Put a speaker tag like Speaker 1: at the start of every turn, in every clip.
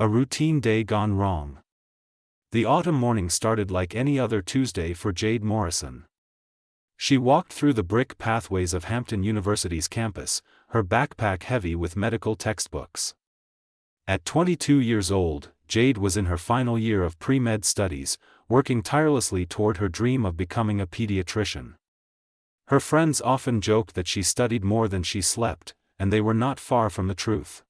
Speaker 1: A routine day gone wrong. The autumn morning started like any other Tuesday for Jade Morrison. She walked through the brick pathways of Hampton University's campus, her backpack heavy with medical textbooks. At 22 years old, Jade was in her final year of pre-med studies, working tirelessly toward her dream of becoming a pediatrician. Her friends often joked that she studied more than she slept, and they were not far from the truth.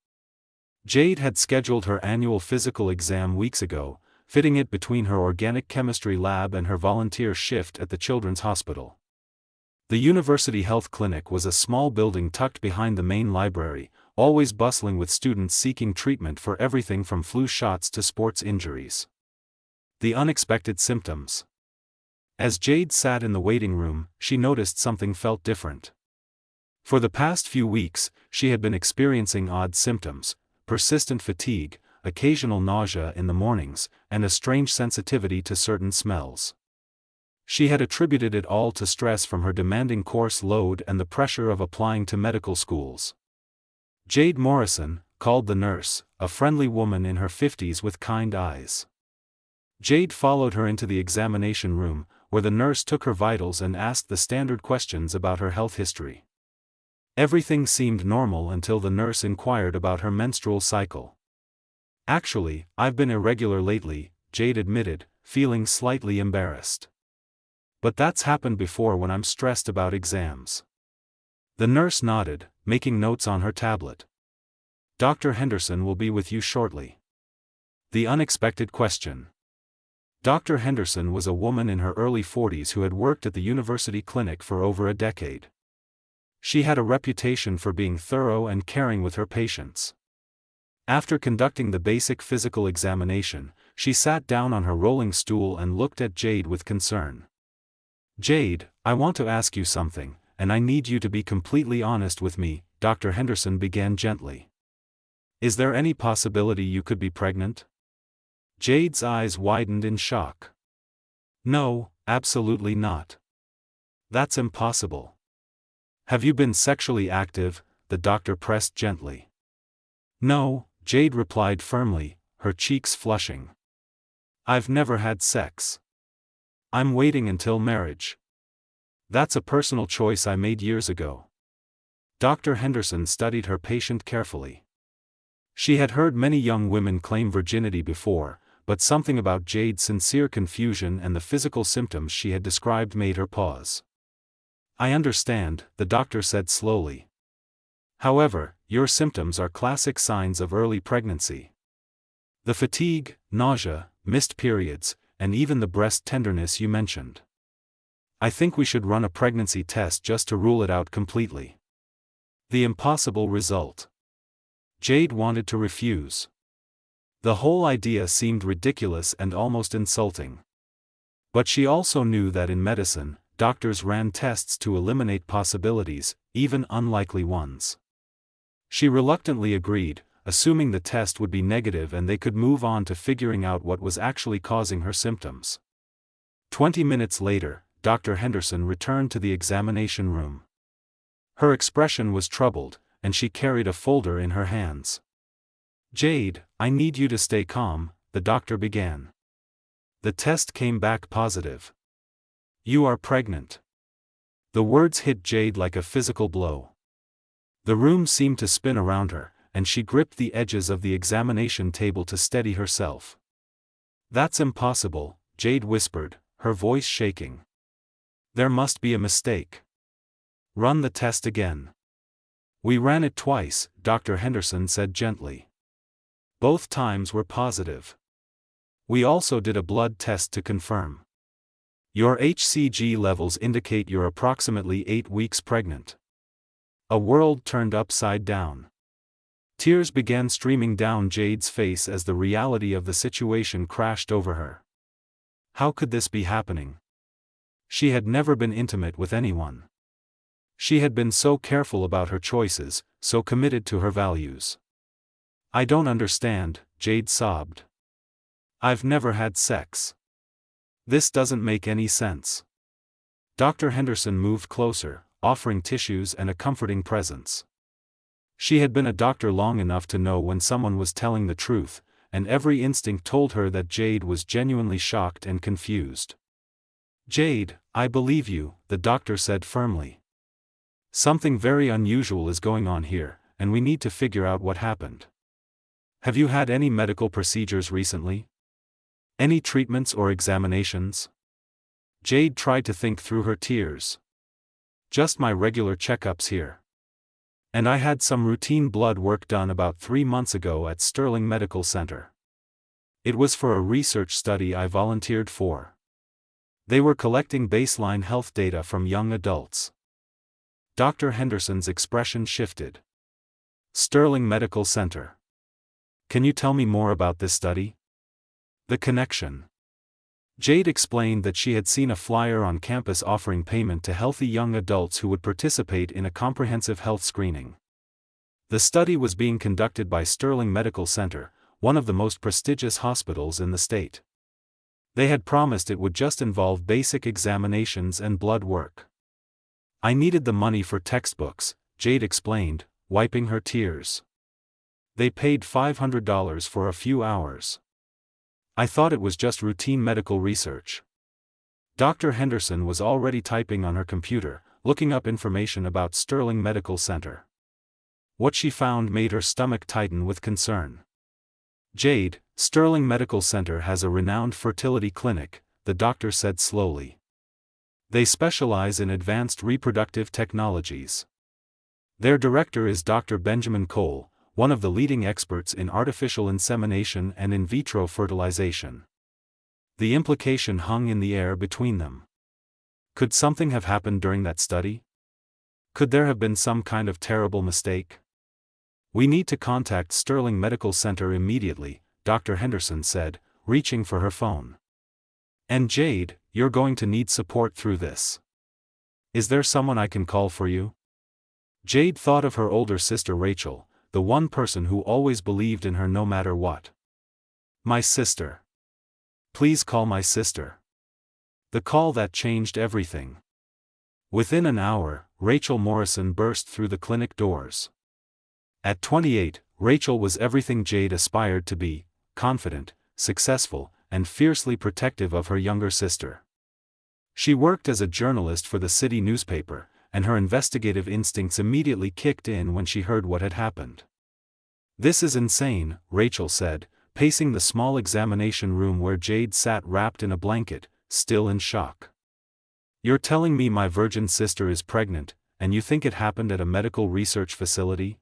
Speaker 1: Jade had scheduled her annual physical exam weeks ago, fitting it between her organic chemistry lab and her volunteer shift at the Children's Hospital. The University Health Clinic was a small building tucked behind the main library, always bustling with students seeking treatment for everything from flu shots to sports injuries. The unexpected symptoms. As Jade sat in the waiting room, she noticed something felt different. For the past few weeks, she had been experiencing odd symptoms: persistent fatigue, occasional nausea in the mornings, and a strange sensitivity to certain smells. She had attributed it all to stress from her demanding course load and the pressure of applying to medical schools. Jade Morrison, called the nurse, a friendly woman in her 50s with kind eyes. Jade followed her into the examination room, where the nurse took her vitals and asked the standard questions about her health history. Everything seemed normal until the nurse inquired about her menstrual cycle. "Actually, I've been irregular lately," Jade admitted, feeling slightly embarrassed. "But that's happened before when I'm stressed about exams." The nurse nodded, making notes on her tablet. "Dr. Henderson will be with you shortly." The unexpected question. Dr. Henderson was a woman in her early 40s who had worked at the university clinic for over a decade. She had a reputation for being thorough and caring with her patients. After conducting the basic physical examination, she sat down on her rolling stool and looked at Jade with concern. "Jade, I want to ask you something, and I need you to be completely honest with me," Dr. Henderson began gently. "Is there any possibility you could be pregnant?" Jade's eyes widened in shock. "No, absolutely not. That's impossible." "Have you been sexually active?" the doctor pressed gently. "No," Jade replied firmly, her cheeks flushing. "I've never had sex. I'm waiting until marriage. That's a personal choice I made years ago." Dr. Henderson studied her patient carefully. She had heard many young women claim virginity before, but something about Jade's sincere confusion and the physical symptoms she had described made her pause. "I understand," the doctor said slowly. "However, your symptoms are classic signs of early pregnancy. The fatigue, nausea, missed periods, and even the breast tenderness you mentioned. I think we should run a pregnancy test just to rule it out completely." The impossible result. Jade wanted to refuse. The whole idea seemed ridiculous and almost insulting. But she also knew that in medicine, doctors ran tests to eliminate possibilities, even unlikely ones. She reluctantly agreed, assuming the test would be negative and they could move on to figuring out what was actually causing her symptoms. 20 minutes later, Dr. Henderson returned to the examination room. Her expression was troubled, and she carried a folder in her hands. "Jade, I need you to stay calm," the doctor began. "The test came back positive. You are pregnant." The words hit Jade like a physical blow. The room seemed to spin around her, and she gripped the edges of the examination table to steady herself. "That's impossible," Jade whispered, her voice shaking. "There must be a mistake. Run the test again." "We ran it twice," Dr. Henderson said gently. "Both times were positive. We also did a blood test to confirm. Your HCG levels indicate you're approximately 8 weeks pregnant." A world turned upside down. Tears began streaming down Jade's face as the reality of the situation crashed over her. How could this be happening? She had never been intimate with anyone. She had been so careful about her choices, so committed to her values. "I don't understand," Jade sobbed. "I've never had sex. This doesn't make any sense." Dr. Henderson moved closer, offering tissues and a comforting presence. She had been a doctor long enough to know when someone was telling the truth, and every instinct told her that Jade was genuinely shocked and confused. "Jade, I believe you," the doctor said firmly. "Something very unusual is going on here, and we need to figure out what happened. Have you had any medical procedures recently? Any treatments or examinations?" Jade tried to think through her tears. "Just my regular checkups here. And I had some routine blood work done about 3 months ago at Sterling Medical Center. It was for a research study I volunteered for. They were collecting baseline health data from young adults." Dr. Henderson's expression shifted. "Sterling Medical Center. Can you tell me more about this study?" The connection. Jade explained that she had seen a flyer on campus offering payment to healthy young adults who would participate in a comprehensive health screening. The study was being conducted by Sterling Medical Center, one of the most prestigious hospitals in the state. They had promised it would just involve basic examinations and blood work. "I needed the money for textbooks," Jade explained, wiping her tears. "They paid $500 for a few hours. I thought it was just routine medical research." Dr. Henderson was already typing on her computer, looking up information about Sterling Medical Center. What she found made her stomach tighten with concern. "Jade, Sterling Medical Center has a renowned fertility clinic," the doctor said slowly. "They specialize in advanced reproductive technologies. Their director is Dr. Benjamin Cole, one of the leading experts in artificial insemination and in vitro fertilization." The implication hung in the air between them. Could something have happened during that study? Could there have been some kind of terrible mistake? "We need to contact Sterling Medical Center immediately," Dr. Henderson said, reaching for her phone. "And Jade, you're going to need support through this. Is there someone I can call for you?" Jade thought of her older sister Rachel, the one person who always believed in her no matter what. "My sister. Please call my sister." The call that changed everything. Within an hour, Rachel Morrison burst through the clinic doors. At 28, Rachel was everything Jade aspired to be: confident, successful, and fiercely protective of her younger sister. She worked as a journalist for the city newspaper, and her investigative instincts immediately kicked in when she heard what had happened. "This is insane," Rachel said, pacing the small examination room where Jade sat wrapped in a blanket, still in shock. "You're telling me my virgin sister is pregnant, and you think it happened at a medical research facility?"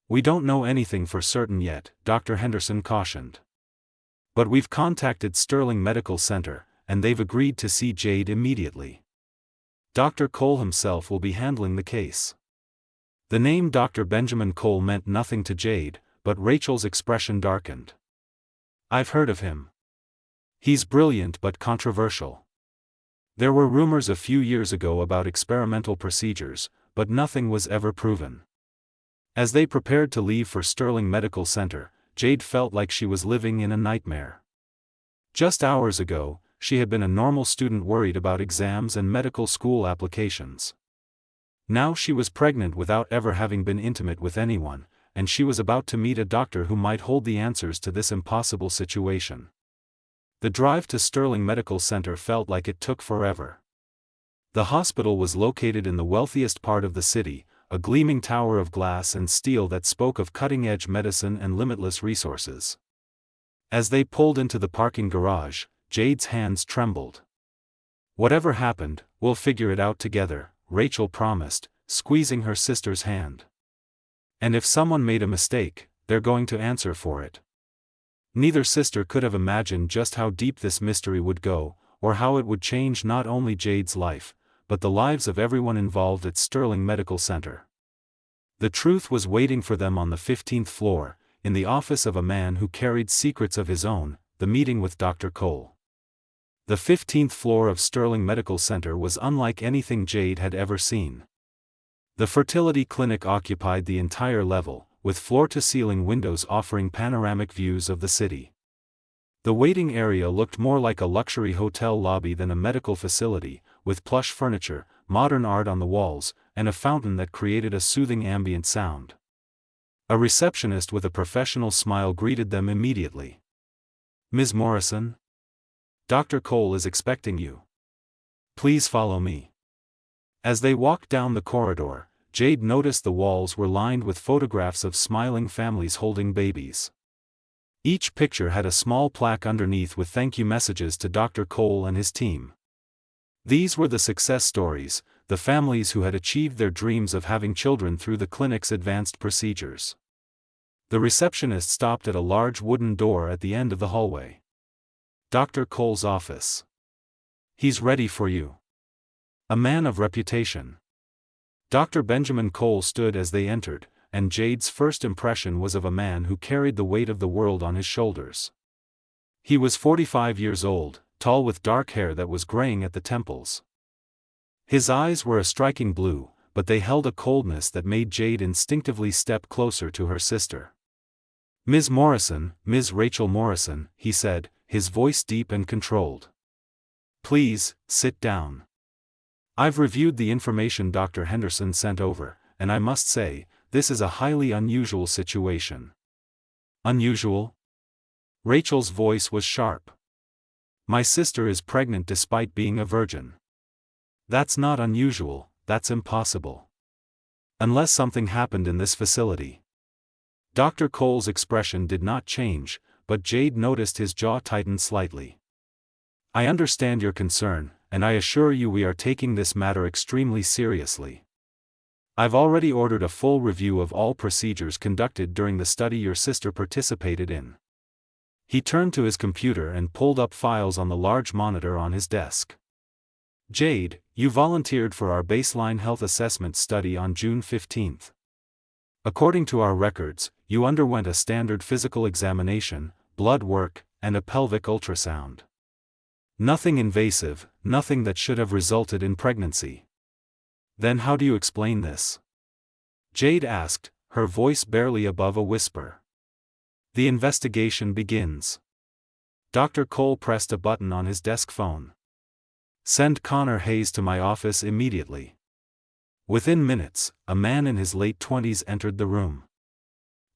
Speaker 1: "We don't know anything for certain yet," Dr. Henderson cautioned. "But we've contacted Sterling Medical Center, and they've agreed to see Jade immediately. Dr. Cole himself will be handling the case." The name Dr. Benjamin Cole meant nothing to Jade, but Rachel's expression darkened. "I've heard of him. He's brilliant but controversial. There were rumors a few years ago about experimental procedures, but nothing was ever proven." As they prepared to leave for Sterling Medical Center, Jade felt like she was living in a nightmare. Just hours ago, she had been a normal student worried about exams and medical school applications. Now she was pregnant without ever having been intimate with anyone, and she was about to meet a doctor who might hold the answers to this impossible situation. The drive to Sterling Medical Center felt like it took forever. The hospital was located in the wealthiest part of the city, a gleaming tower of glass and steel that spoke of cutting-edge medicine and limitless resources. As they pulled into the parking garage, Jade's hands trembled. "Whatever happened, we'll figure it out together," Rachel promised, squeezing her sister's hand. "And if someone made a mistake, they're going to answer for it." Neither sister could have imagined just how deep this mystery would go, or how it would change not only Jade's life, but the lives of everyone involved at Sterling Medical Center. The truth was waiting for them on the 15th floor, in the office of a man who carried secrets of his own, the meeting with Dr. Cole. The 15th floor of Sterling Medical Center was unlike anything Jade had ever seen. The fertility clinic occupied the entire level, with floor-to-ceiling windows offering panoramic views of the city. The waiting area looked more like a luxury hotel lobby than a medical facility, with plush furniture, modern art on the walls, and a fountain that created a soothing ambient sound. A receptionist with a professional smile greeted them immediately. "Ms. Morrison? Dr. Cole is expecting you. Please follow me." As they walked down the corridor, Jade noticed the walls were lined with photographs of smiling families holding babies. Each picture had a small plaque underneath with thank you messages to Dr. Cole and his team. These were the success stories, the families who had achieved their dreams of having children through the clinic's advanced procedures. The receptionist stopped at a large wooden door at the end of the hallway. "Dr. Cole's office. He's ready for you." A man of reputation. Dr. Benjamin Cole stood as they entered, and Jade's first impression was of a man who carried the weight of the world on his shoulders. He was 45 years old, tall with dark hair that was graying at the temples. His eyes were a striking blue, but they held a coldness that made Jade instinctively step closer to her sister. "Ms. Morrison, Ms. Rachel Morrison," he said, his voice deep and controlled. "Please, sit down. I've reviewed the information Dr. Henderson sent over, and I must say, this is a highly unusual situation." "Unusual?" Rachel's voice was sharp. "My sister is pregnant despite being a virgin." "That's not unusual, that's impossible. Unless something happened in this facility." Dr. Cole's expression did not change, but Jade noticed his jaw tighten slightly. "I understand your concern, and I assure you we are taking this matter extremely seriously. I've already ordered a full review of all procedures conducted during the study your sister participated in." He turned to his computer and pulled up files on the large monitor on his desk. "Jade, you volunteered for our baseline health assessment study on June 15. According to our records, you underwent a standard physical examination, blood work, and a pelvic ultrasound. Nothing invasive, nothing that should have resulted in pregnancy. Then how do you explain this?" Jade asked, her voice barely above a whisper. "The investigation begins." Dr. Cole pressed a button on his desk phone. "Send Connor Hayes to my office immediately." Within minutes, a man in his late 20s entered the room.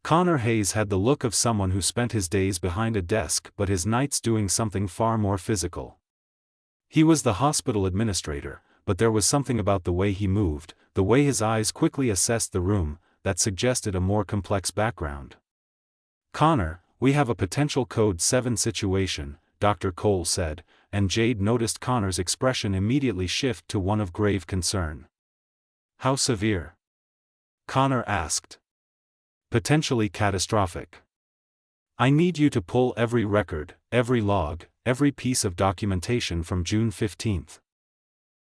Speaker 1: Connor Hayes had the look of someone who spent his days behind a desk but his nights doing something far more physical. He was the hospital administrator, but there was something about the way he moved, the way his eyes quickly assessed the room, that suggested a more complex background. "Connor, we have a potential Code 7 situation," Dr. Cole said, and Jade noticed Connor's expression immediately shift to one of grave concern. "How severe?" Connor asked. "Potentially catastrophic. I need you to pull every record, every log, every piece of documentation from June 15.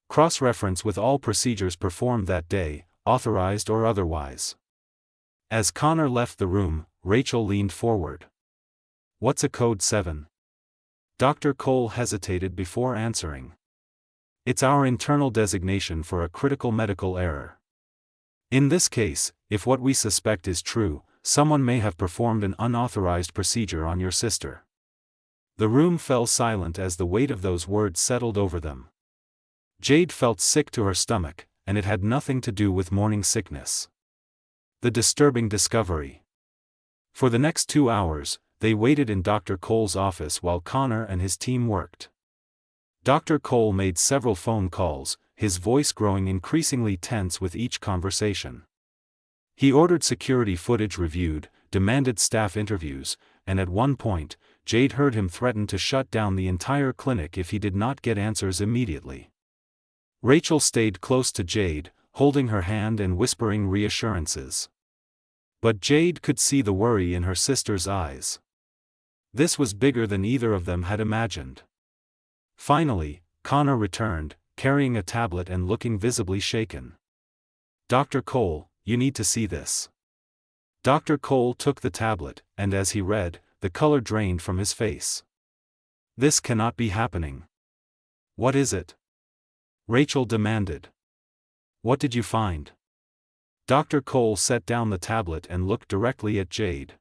Speaker 1: Cross-reference with all procedures performed that day, authorized or otherwise." As Connor left the room, Rachel leaned forward. "What's a Code 7? Dr. Cole hesitated before answering. "It's our internal designation for a critical medical error. In this case, if what we suspect is true, someone may have performed an unauthorized procedure on your sister." The room fell silent as the weight of those words settled over them. Jade felt sick to her stomach, and it had nothing to do with morning sickness. The disturbing discovery. For the next 2 hours, they waited in Dr. Cole's office while Connor and his team worked. Dr. Cole made several phone calls, his voice growing increasingly tense with each conversation. He ordered security footage reviewed, demanded staff interviews, and at one point, Jade heard him threaten to shut down the entire clinic if he did not get answers immediately. Rachel stayed close to Jade, holding her hand and whispering reassurances. But Jade could see the worry in her sister's eyes. This was bigger than either of them had imagined. Finally, Connor returned, carrying a tablet and looking visibly shaken. "Dr. Cole, you need to see this." Dr. Cole took the tablet, and as he read, the color drained from his face. "This cannot be happening." "What is it?" Rachel demanded. "What did you find?" Dr. Cole set down the tablet and looked directly at Jade.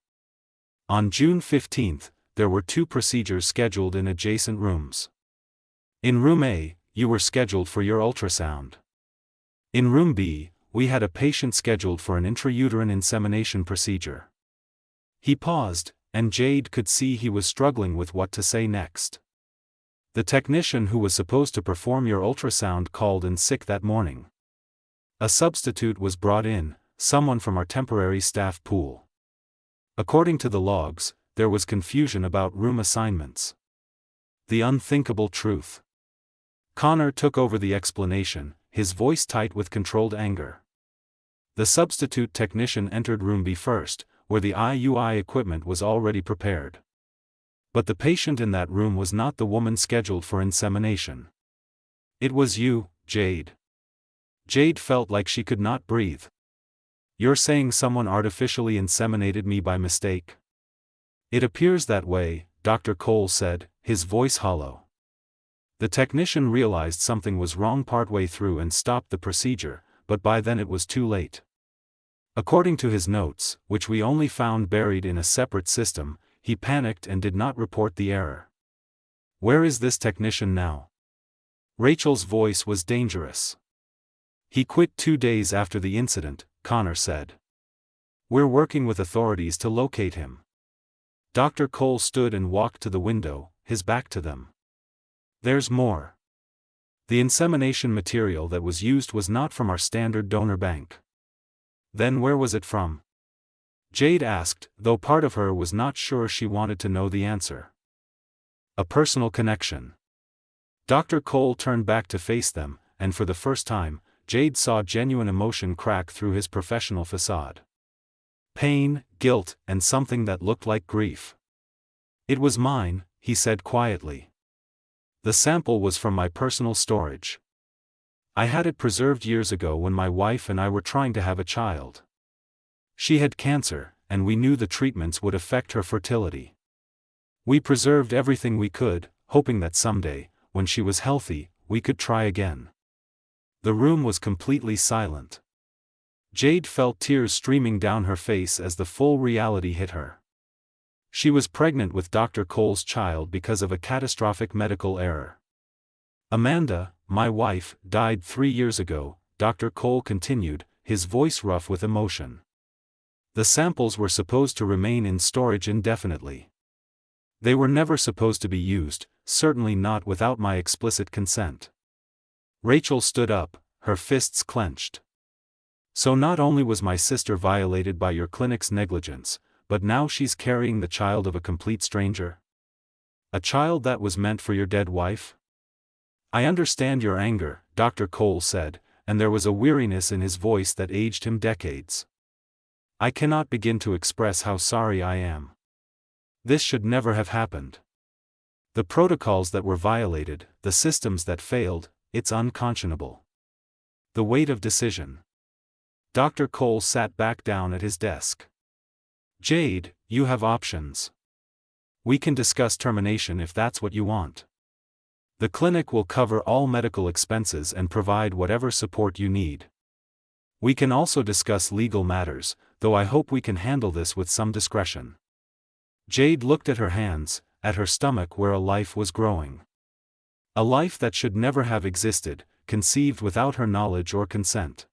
Speaker 1: On June 15, there were 2 procedures scheduled in adjacent rooms. In Room A, you were scheduled for your ultrasound. In Room B, we had a patient scheduled for an intrauterine insemination procedure." He paused, and Jade could see he was struggling with what to say next. "The technician who was supposed to perform your ultrasound called in sick that morning. A substitute was brought in, someone from our temporary staff pool. According to the logs, there was confusion about room assignments." The unthinkable truth. Connor took over the explanation, his voice tight with controlled anger. "The substitute technician entered room B first, where the IUI equipment was already prepared. But the patient in that room was not the woman scheduled for insemination. It was you, Jade." Jade felt like she could not breathe. "You're saying someone artificially inseminated me by mistake?" "It appears that way," Dr. Cole said, his voice hollow. "The technician realized something was wrong partway through and stopped the procedure, but by then it was too late. According to his notes, which we only found buried in a separate system, he panicked and did not report the error." "Where is this technician now?" Rachel's voice was dangerous. "He quit 2 days after the incident," Connor said. "We're working with authorities to locate him." Dr. Cole stood and walked to the window, his back to them. "There's more. The insemination material that was used was not from our standard donor bank." "Then where was it from?" Jade asked, though part of her was not sure she wanted to know the answer. "A personal connection." Dr. Cole turned back to face them, and for the first time, Jade saw genuine emotion crack through his professional facade. Pain, guilt, and something that looked like grief. "It was mine," he said quietly. "The sample was from my personal storage. I had it preserved years ago when my wife and I were trying to have a child. She had cancer, and we knew the treatments would affect her fertility. We preserved everything we could, hoping that someday, when she was healthy, we could try again." The room was completely silent. Jade felt tears streaming down her face as the full reality hit her. She was pregnant with Dr. Cole's child because of a catastrophic medical error. "Amanda, my wife, died 3 years ago," Dr. Cole continued, his voice rough with emotion. "The samples were supposed to remain in storage indefinitely. They were never supposed to be used, certainly not without my explicit consent." Rachel stood up, her fists clenched. "So not only was my sister violated by your clinic's negligence, but now she's carrying the child of a complete stranger? A child that was meant for your dead wife?" "I understand your anger," Dr. Cole said, and there was a weariness in his voice that aged him decades. "I cannot begin to express how sorry I am. This should never have happened. The protocols that were violated, the systems that failed, it's unconscionable. The weight of decision." Dr. Cole sat back down at his desk. "Jade, you have options. We can discuss termination if that's what you want. The clinic will cover all medical expenses and provide whatever support you need. We can also discuss legal matters, though I hope we can handle this with some discretion." Jade looked at her hands, at her stomach where a life was growing. A life that should never have existed, conceived without her knowledge or consent.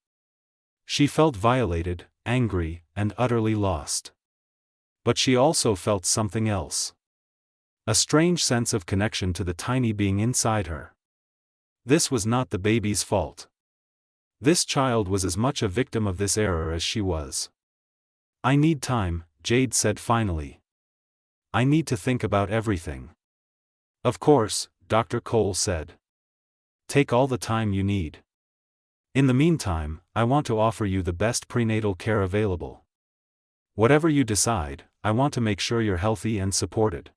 Speaker 1: She felt violated, angry, and utterly lost. But she also felt something else. A strange sense of connection to the tiny being inside her. This was not the baby's fault. This child was as much a victim of this error as she was. "I need time," Jade said finally. "I need to think about everything." "Of course," Dr. Cole said. "Take all the time you need. In the meantime, I want to offer you the best prenatal care available. Whatever you decide, I want to make sure you're healthy and supported."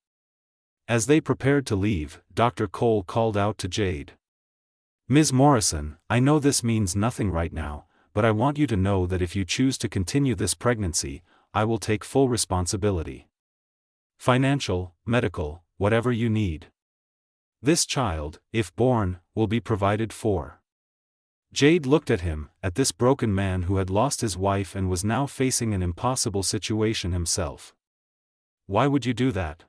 Speaker 1: As they prepared to leave, Dr. Cole called out to Jade. "Ms. Morrison, I know this means nothing right now, but I want you to know that if you choose to continue this pregnancy, I will take full responsibility. Financial, medical, whatever you need. This child, if born, will be provided for." Jade looked at him, at this broken man who had lost his wife and was now facing an impossible situation himself. "Why would you do that?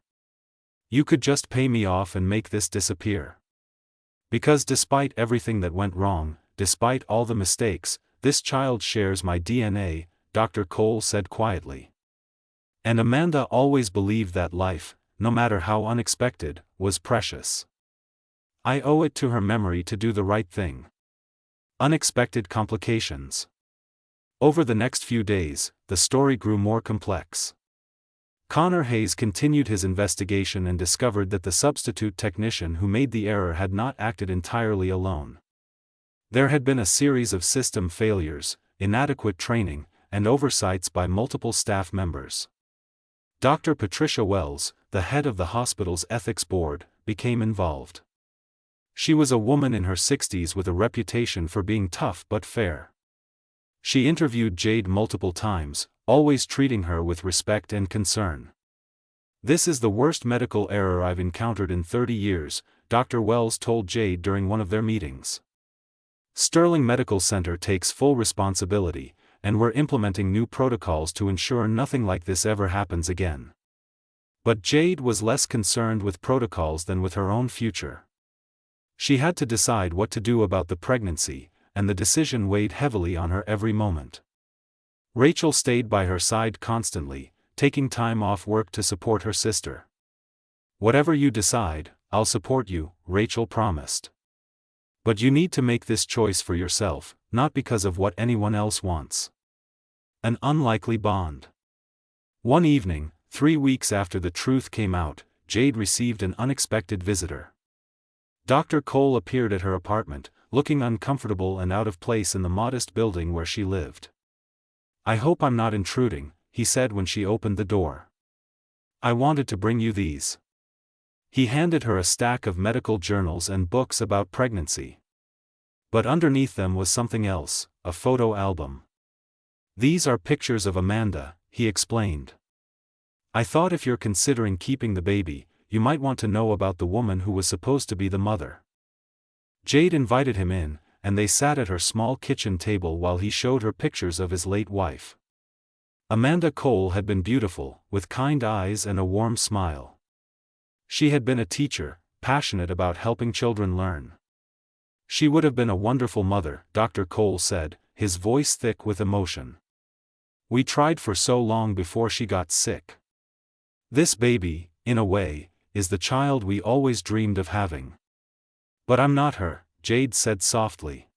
Speaker 1: You could just pay me off and make this disappear." Because despite everything that went wrong, despite all the mistakes, "This child shares my DNA," Dr. Cole said quietly. And Amanda always believed that life, no matter how unexpected, was precious. "I owe it to her memory to do the right thing." Unexpected complications. Over the next few days, the story grew more complex. Connor Hayes continued his investigation and discovered that the substitute technician who made the error had not acted entirely alone. There had been a series of system failures, inadequate training, and oversights by multiple staff members. Dr. Patricia Wells, the head of the hospital's ethics board, became involved. She was a woman in her 60s with a reputation for being tough but fair. She interviewed Jade multiple times, always treating her with respect and concern. "This is the worst medical error I've encountered in 30 years, Dr. Wells told Jade during one of their meetings. "Sterling Medical Center takes full responsibility, and we're implementing new protocols to ensure nothing like this ever happens again." But Jade was less concerned with protocols than with her own future. She had to decide what to do about the pregnancy, and the decision weighed heavily on her every moment. Rachel stayed by her side constantly, taking time off work to support her sister. "Whatever you decide, I'll support you," Rachel promised. "But you need to make this choice for yourself, not because of what anyone else wants." An unlikely bond. One evening, 3 weeks after the truth came out, Jade received an unexpected visitor. Dr. Cole appeared at her apartment, looking uncomfortable and out of place in the modest building where she lived. "I hope I'm not intruding," he said when she opened the door. "I wanted to bring you these." He handed her a stack of medical journals and books about pregnancy. But underneath them was something else, a photo album. "These are pictures of Amanda," he explained. "I thought if you're considering keeping the baby, you might want to know about the woman who was supposed to be the mother." Jade invited him in, and they sat at her small kitchen table while he showed her pictures of his late wife. Amanda Cole had been beautiful, with kind eyes and a warm smile. She had been a teacher, passionate about helping children learn. "She would have been a wonderful mother," Dr. Cole said, his voice thick with emotion. "We tried for so long before she got sick. This baby, in a way, is the child we always dreamed of having." "But I'm not her," Jade said softly.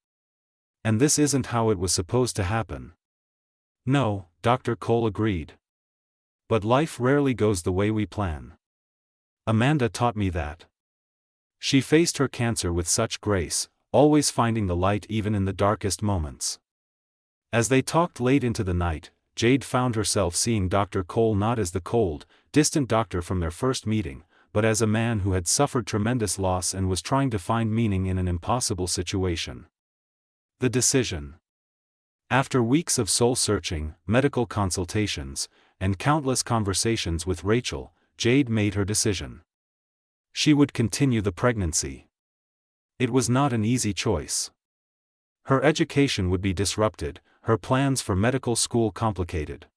Speaker 1: "And this isn't how it was supposed to happen." "No," Dr. Cole agreed. "But life rarely goes the way we plan. Amanda taught me that. She faced her cancer with such grace, always finding the light even in the darkest moments." As they talked late into the night, Jade found herself seeing Dr. Cole not as the cold, distant doctor from their first meeting, but as a man who had suffered tremendous loss and was trying to find meaning in an impossible situation. The decision. After weeks of soul-searching, medical consultations, and countless conversations with Rachel, Jade made her decision. She would continue the pregnancy. It was not an easy choice. Her education would be disrupted, her plans for medical school complicated.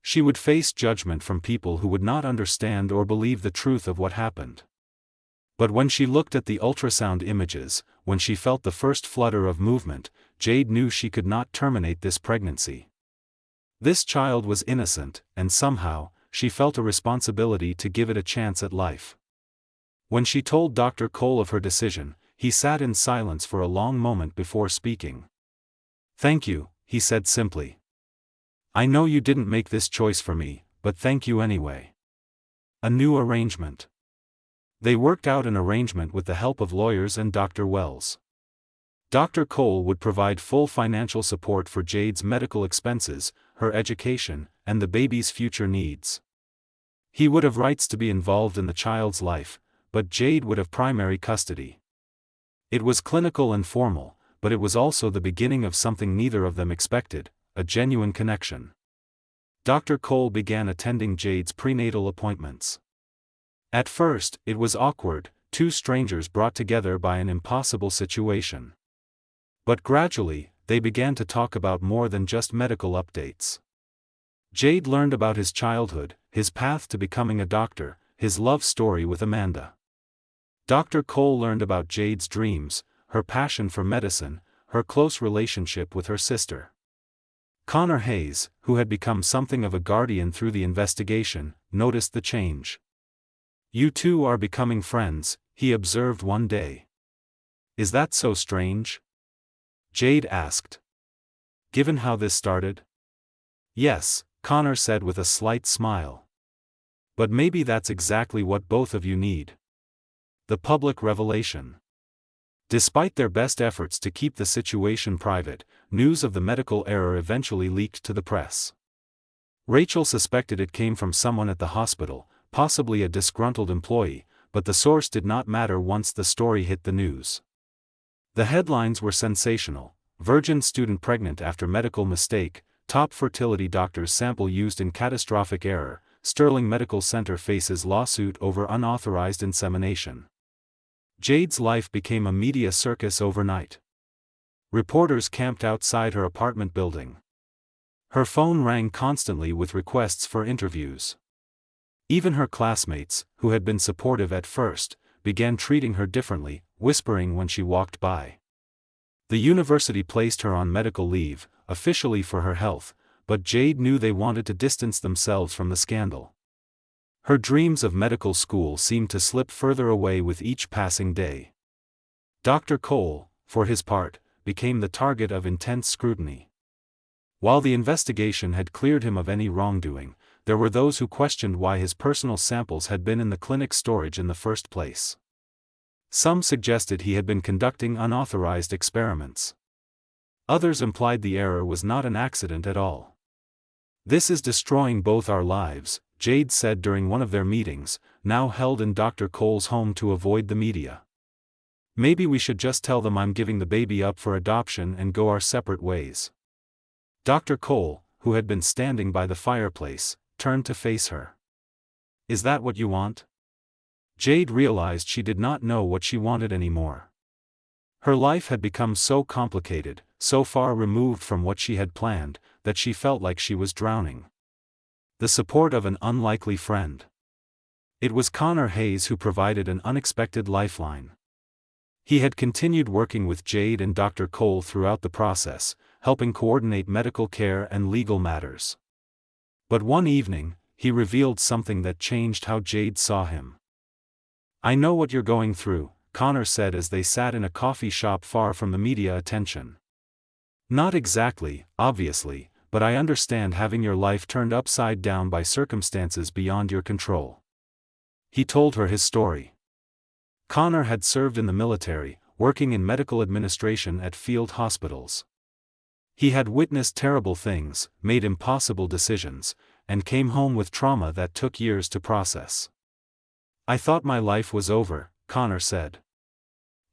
Speaker 1: She would face judgment from people who would not understand or believe the truth of what happened. But when she looked at the ultrasound images, when she felt the first flutter of movement, Jade knew she could not terminate this pregnancy. This child was innocent, and somehow, she felt a responsibility to give it a chance at life. When she told Dr. Cole of her decision, he sat in silence for a long moment before speaking. "Thank you," he said simply. "I know you didn't make this choice for me, but thank you anyway." A new arrangement. They worked out an arrangement with the help of lawyers and Dr. Wells. Dr. Cole would provide full financial support for Jade's medical expenses, her education, and the baby's future needs. He would have rights to be involved in the child's life, but Jade would have primary custody. It was clinical and formal, but it was also the beginning of something neither of them expected, a genuine connection. Dr. Cole began attending Jade's prenatal appointments. At first, it was awkward, two strangers brought together by an impossible situation. But gradually, they began to talk about more than just medical updates. Jade learned about his childhood, his path to becoming a doctor, his love story with Amanda. Dr. Cole learned about Jade's dreams, her passion for medicine, her close relationship with her sister. Connor Hayes, who had become something of a guardian through the investigation, noticed the change. "You two are becoming friends," he observed one day. "Is that so strange?" Jade asked. "Given how this started?" "Yes," Connor said with a slight smile. "But maybe that's exactly what both of you need. The public revelation." Despite their best efforts to keep the situation private, news of the medical error eventually leaked to the press. Rachel suspected it came from someone at the hospital, possibly a disgruntled employee, but the source did not matter once the story hit the news. The headlines were sensational: virgin student pregnant after medical mistake, top fertility doctor's sample used in catastrophic error, Sterling Medical Center faces lawsuit over unauthorized insemination. Jade's life became a media circus overnight. Reporters camped outside her apartment building. Her phone rang constantly with requests for interviews. Even her classmates, who had been supportive at first, began treating her differently, whispering when she walked by. The university placed her on medical leave, officially for her health, but Jade knew they wanted to distance themselves from the scandal. Her dreams of medical school seemed to slip further away with each passing day. Dr. Cole, for his part, became the target of intense scrutiny. While the investigation had cleared him of any wrongdoing, there were those who questioned why his personal samples had been in the clinic's storage in the first place. Some suggested he had been conducting unauthorized experiments. Others implied the error was not an accident at all. "This is destroying both our lives," Jade said during one of their meetings, now held in Dr. Cole's home to avoid the media. "Maybe we should just tell them I'm giving the baby up for adoption and go our separate ways." Dr. Cole, who had been standing by the fireplace, turned to face her. "Is that what you want?" Jade realized she did not know what she wanted anymore. Her life had become so complicated, so far removed from what she had planned, that she felt like she was drowning. The support of an unlikely friend. It was Connor Hayes who provided an unexpected lifeline. He had continued working with Jade and Dr. Cole throughout the process, helping coordinate medical care and legal matters. But one evening, he revealed something that changed how Jade saw him. "I know what you're going through," Connor said as they sat in a coffee shop far from the media attention. "Not exactly, obviously, but I understand having your life turned upside down by circumstances beyond your control." He told her his story. Connor had served in the military, working in medical administration at field hospitals. He had witnessed terrible things, made impossible decisions, and came home with trauma that took years to process. "I thought my life was over," Connor said.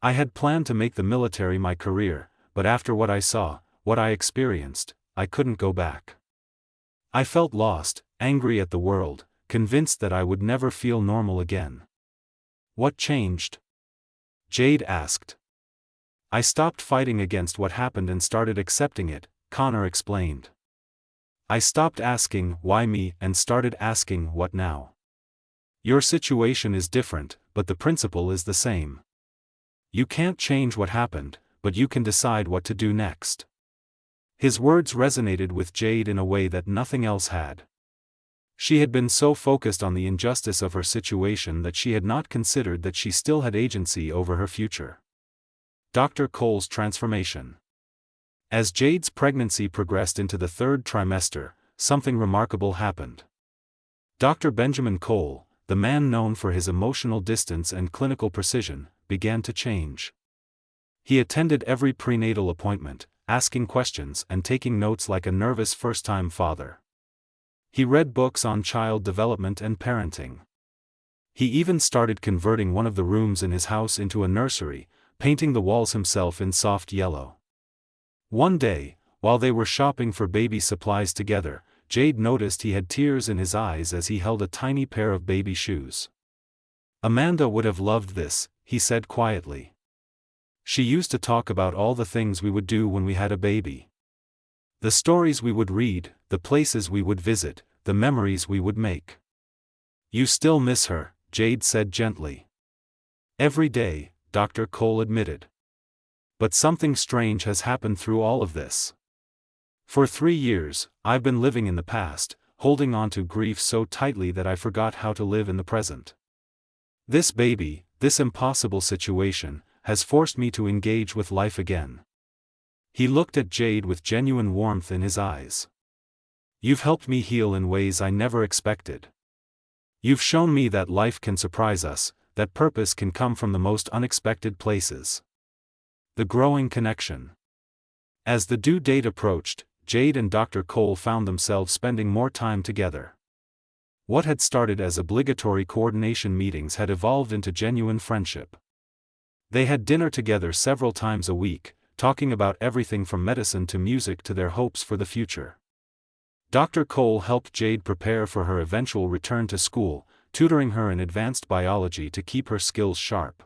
Speaker 1: "I had planned to make the military my career, but after what I saw, what I experienced, I couldn't go back. I felt lost, angry at the world, convinced that I would never feel normal again." "What changed?" Jade asked. "I stopped fighting against what happened and started accepting it," Connor explained. "I stopped asking, why me, and started asking, what now? Your situation is different, but the principle is the same. You can't change what happened, but you can decide what to do next." His words resonated with Jade in a way that nothing else had. She had been so focused on the injustice of her situation that she had not considered that she still had agency over her future. Dr. Cole's transformation. As Jade's pregnancy progressed into the third trimester, something remarkable happened. Dr. Benjamin Cole, the man known for his emotional distance and clinical precision, began to change. He attended every prenatal appointment, asking questions and taking notes like a nervous first-time father. He read books on child development and parenting. He even started converting one of the rooms in his house into a nursery, painting the walls himself in soft yellow. One day, while they were shopping for baby supplies together, Jade noticed he had tears in his eyes as he held a tiny pair of baby shoes. "Amanda would have loved this," he said quietly. "She used to talk about all the things we would do when we had a baby. The stories we would read, the places we would visit, the memories we would make." "You still miss her," Jade said gently. "Every day," Dr. Cole admitted. But something strange has happened through all of this. For 3 years, I've been living in the past, holding on to grief so tightly that I forgot how to live in the present. This baby, this impossible situation, has forced me to engage with life again. He looked at Jade with genuine warmth in his eyes. You've helped me heal in ways I never expected. You've shown me that life can surprise us, that purpose can come from the most unexpected places. The growing connection. As the due date approached, Jade and Dr. Cole found themselves spending more time together. What had started as obligatory coordination meetings had evolved into genuine friendship. They had dinner together several times a week, talking about everything from medicine to music to their hopes for the future. Dr. Cole helped Jade prepare for her eventual return to school, tutoring her in advanced biology to keep her skills sharp.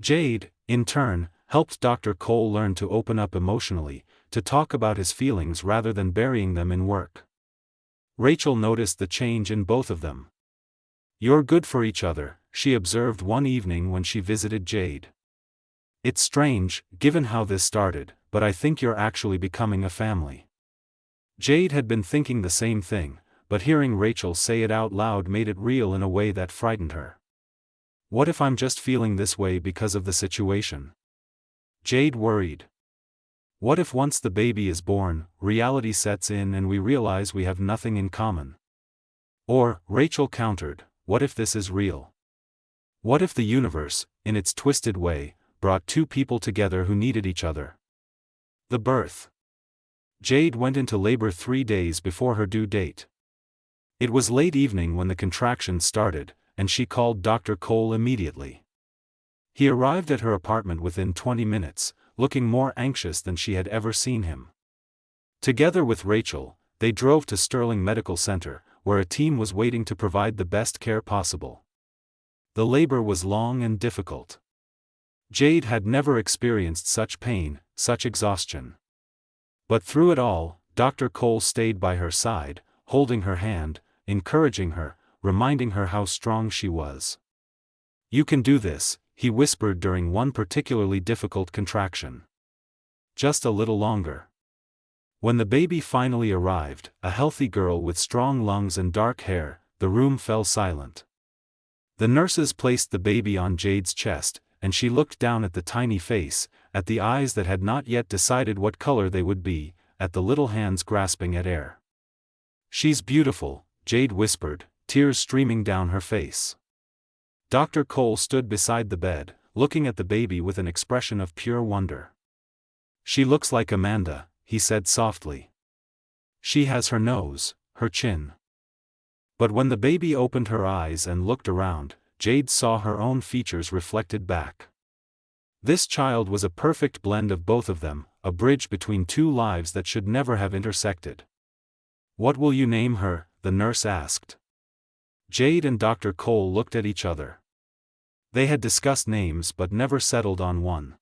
Speaker 1: Jade, in turn, helped Dr. Cole learn to open up emotionally, to talk about his feelings rather than burying them in work. Rachel noticed the change in both of them. "You're good for each other," she observed one evening when she visited Jade. "It's strange, given how this started, but I think you're actually becoming a family." Jade had been thinking the same thing, but hearing Rachel say it out loud made it real in a way that frightened her. What if I'm just feeling this way because of the situation? Jade worried. What if once the baby is born, reality sets in and we realize we have nothing in common? Or, Rachel countered, what if this is real? What if the universe, in its twisted way, brought two people together who needed each other? The birth. Jade went into labor 3 days before her due date. It was late evening when the contractions started, and she called Dr. Cole immediately. He arrived at her apartment within 20 minutes, looking more anxious than she had ever seen him. Together with Rachel, they drove to Sterling Medical Center, where a team was waiting to provide the best care possible. The labor was long and difficult. Jade had never experienced such pain, such exhaustion. But through it all, Dr. Cole stayed by her side, holding her hand, encouraging her, reminding her how strong she was. "You can do this," he whispered during one particularly difficult contraction. "Just a little longer." When the baby finally arrived, a healthy girl with strong lungs and dark hair, the room fell silent. The nurses placed the baby on Jade's chest, and she looked down at the tiny face, at the eyes that had not yet decided what color they would be, at the little hands grasping at air. "She's beautiful," Jade whispered, tears streaming down her face. Dr. Cole stood beside the bed, looking at the baby with an expression of pure wonder. "She looks like Amanda," he said softly. "She has her nose, her chin." But when the baby opened her eyes and looked around, Jade saw her own features reflected back. This child was a perfect blend of both of them, a bridge between two lives that should never have intersected. "What will you name her?" the nurse asked. Jade and Dr. Cole looked at each other. They had discussed names but never settled on one.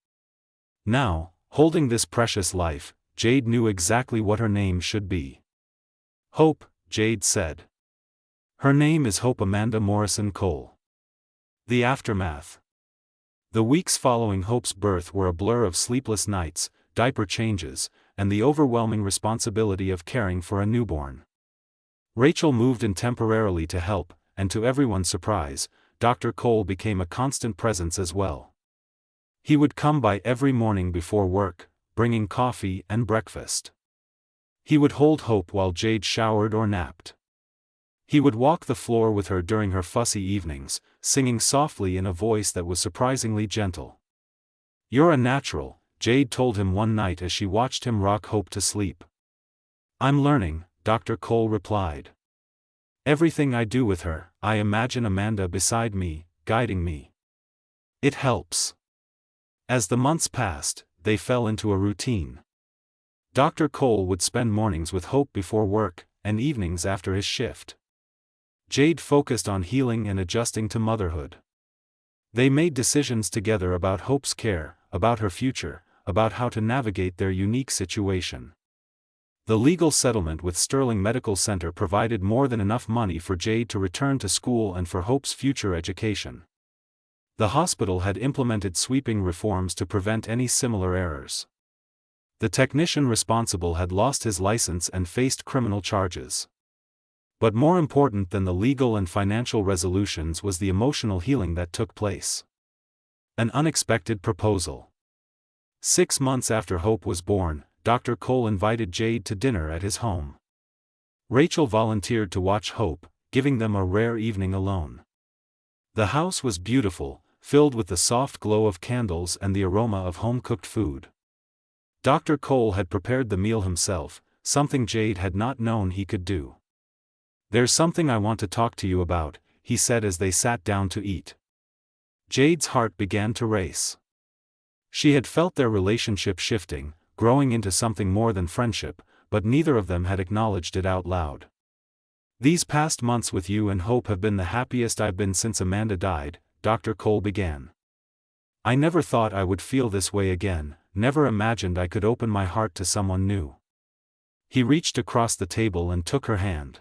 Speaker 1: Now, holding this precious life, Jade knew exactly what her name should be. "Hope," Jade said. "Her name is Hope Amanda Morrison Cole." The aftermath. The weeks following Hope's birth were a blur of sleepless nights, diaper changes, and the overwhelming responsibility of caring for a newborn. Rachel moved in temporarily to help, and to everyone's surprise, Dr. Cole became a constant presence as well. He would come by every morning before work, bringing coffee and breakfast. He would hold Hope while Jade showered or napped. He would walk the floor with her during her fussy evenings, singing softly in a voice that was surprisingly gentle. "You're a natural," Jade told him one night as she watched him rock Hope to sleep. "I'm learning," Dr. Cole replied. "Everything I do with her, I imagine Amanda beside me, guiding me. It helps." As the months passed, they fell into a routine. Dr. Cole would spend mornings with Hope before work, and evenings after his shift. Jade focused on healing and adjusting to motherhood. They made decisions together about Hope's care, about her future, about how to navigate their unique situation. The legal settlement with Sterling Medical Center provided more than enough money for Jade to return to school and for Hope's future education. The hospital had implemented sweeping reforms to prevent any similar errors. The technician responsible had lost his license and faced criminal charges. But more important than the legal and financial resolutions was the emotional healing that took place. An unexpected proposal. 6 months after Hope was born, Dr. Cole invited Jade to dinner at his home. Rachel volunteered to watch Hope, giving them a rare evening alone. The house was beautiful, filled with the soft glow of candles and the aroma of home-cooked food. Dr. Cole had prepared the meal himself, something Jade had not known he could do. "There's something I want to talk to you about," he said as they sat down to eat. Jade's heart began to race. She had felt their relationship shifting, growing into something more than friendship, but neither of them had acknowledged it out loud. "These past months with you and Hope have been the happiest I've been since Amanda died," Dr. Cole began. "I never thought I would feel this way again, never imagined I could open my heart to someone new." He reached across the table and took her hand.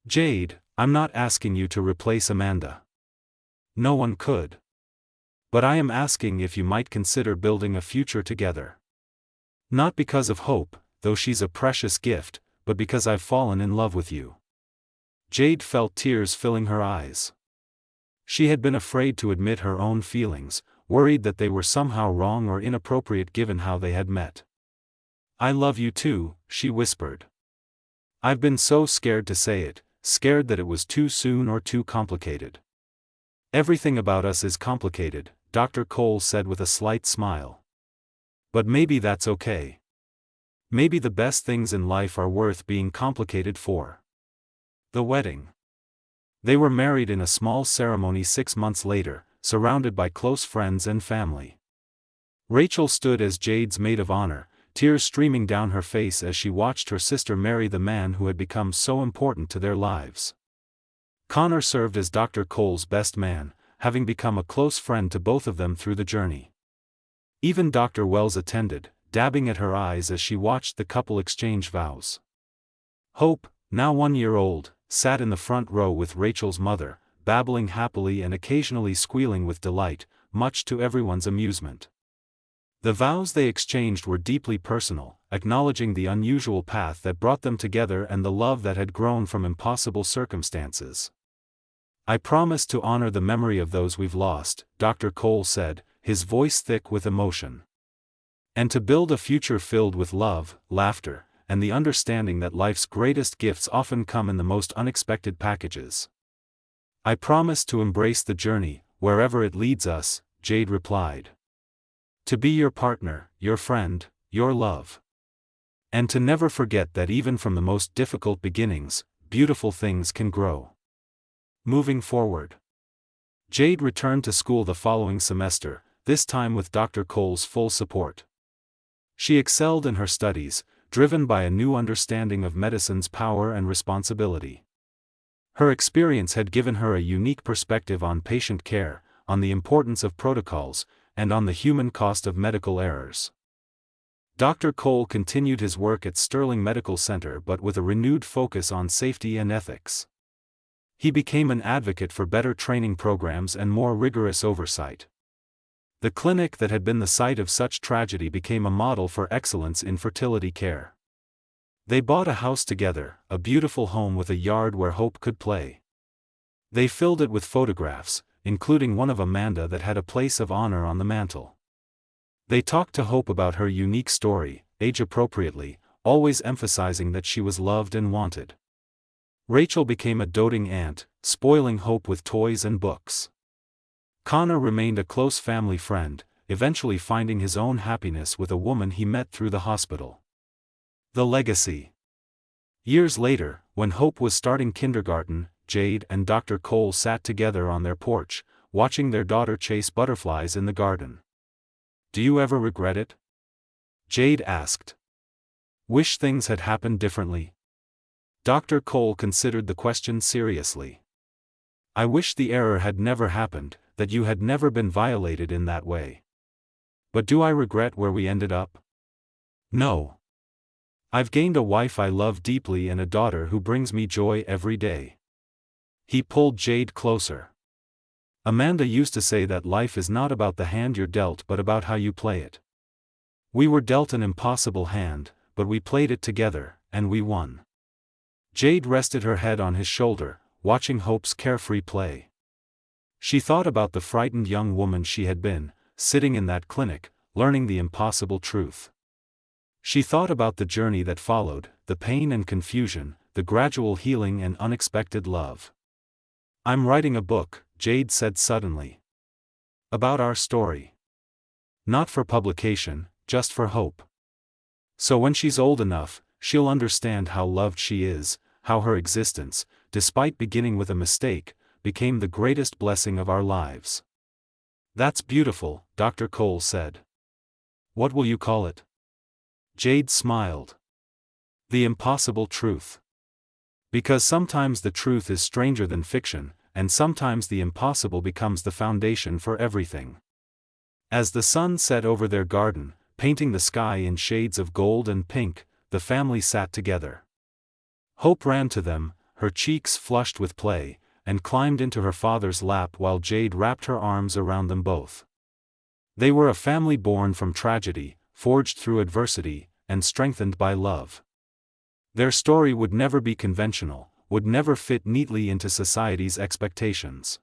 Speaker 1: "Jade, I'm not asking you to replace Amanda. No one could. But I am asking if you might consider building a future together. Not because of Hope, though she's a precious gift, but because I've fallen in love with you." Jade felt tears filling her eyes. She had been afraid to admit her own feelings, worried that they were somehow wrong or inappropriate given how they had met. "I love you too," she whispered. "I've been so scared to say it, scared that it was too soon or too complicated." "Everything about us is complicated," Dr. Cole said with a slight smile. "But maybe that's okay. Maybe the best things in life are worth being complicated for." The wedding. They were married in a small ceremony 6 months later, surrounded by close friends and family. Rachel stood as Jade's maid of honor, tears streaming down her face as she watched her sister marry the man who had become so important to their lives. Connor served as Dr. Cole's best man, having become a close friend to both of them through the journey. Even Dr. Wells attended, dabbing at her eyes as she watched the couple exchange vows. Hope, now 1 year old, sat in the front row with Rachel's mother, babbling happily and occasionally squealing with delight, much to everyone's amusement. The vows they exchanged were deeply personal, acknowledging the unusual path that brought them together and the love that had grown from impossible circumstances. "I promise to honor the memory of those we've lost," Dr. Cole said, his voice thick with emotion. "And to build a future filled with love, laughter, and the understanding that life's greatest gifts often come in the most unexpected packages." "I promise to embrace the journey, wherever it leads us," Jade replied. "To be your partner, your friend, your love. And to never forget that even from the most difficult beginnings, beautiful things can grow." Moving forward. Jade returned to school the following semester, this time with Dr. Cole's full support. She excelled in her studies, driven by a new understanding of medicine's power and responsibility. Her experience had given her a unique perspective on patient care, on the importance of protocols, and on the human cost of medical errors. Dr. Cole continued his work at Sterling Medical Center but with a renewed focus on safety and ethics. He became an advocate for better training programs and more rigorous oversight. The clinic that had been the site of such tragedy became a model for excellence in fertility care. They bought a house together, a beautiful home with a yard where Hope could play. They filled it with photographs, including one of Amanda that had a place of honor on the mantel. They talked to Hope about her unique story, age-appropriately, always emphasizing that she was loved and wanted. Rachel became a doting aunt, spoiling Hope with toys and books. Connor remained a close family friend, eventually finding his own happiness with a woman he met through the hospital. The legacy. Years later, when Hope was starting kindergarten, Jade and Dr. Cole sat together on their porch, watching their daughter chase butterflies in the garden. "Do you ever regret it?" Jade asked. "Wish things had happened differently?" Dr. Cole considered the question seriously. "I wish the error had never happened, that you had never been violated in that way. But do I regret where we ended up? No. I've gained a wife I love deeply and a daughter who brings me joy every day." He pulled Jade closer. Amanda used to say that life is not about the hand you're dealt but about how you play it. We were dealt an impossible hand, but we played it together, and we won. Jade rested her head on his shoulder, watching Hope's carefree play. She thought about the frightened young woman she had been, sitting in that clinic, learning the impossible truth. She thought about the journey that followed, the pain and confusion, the gradual healing and unexpected love. "I'm writing a book," Jade said suddenly. "About our story. Not for publication, just for Hope. So when she's old enough, she'll understand how loved she is, how her existence, despite beginning with a mistake, became the greatest blessing of our lives." "That's beautiful," Dr. Cole said. "What will you call it?" Jade smiled. "The Impossible Truth. Because sometimes the truth is stranger than fiction, and sometimes the impossible becomes the foundation for everything." As the sun set over their garden, painting the sky in shades of gold and pink, the family sat together. Hope ran to them, her cheeks flushed with play, and climbed into her father's lap while Jade wrapped her arms around them both. They were a family born from tragedy, forged through adversity, and strengthened by love. Their story would never be conventional, would never fit neatly into society's expectations.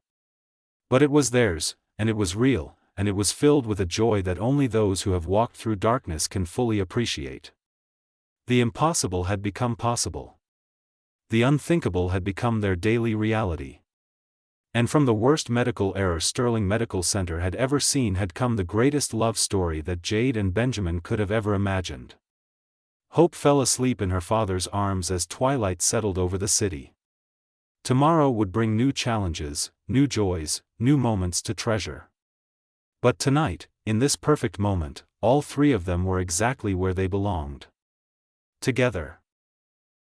Speaker 1: But it was theirs, and it was real, and it was filled with a joy that only those who have walked through darkness can fully appreciate. The impossible had become possible. The unthinkable had become their daily reality. And from the worst medical error Sterling Medical Center had ever seen had come the greatest love story that Jade and Benjamin could have ever imagined. Hope fell asleep in her father's arms as twilight settled over the city. Tomorrow would bring new challenges, new joys, new moments to treasure. But tonight, in this perfect moment, all three of them were exactly where they belonged. Together.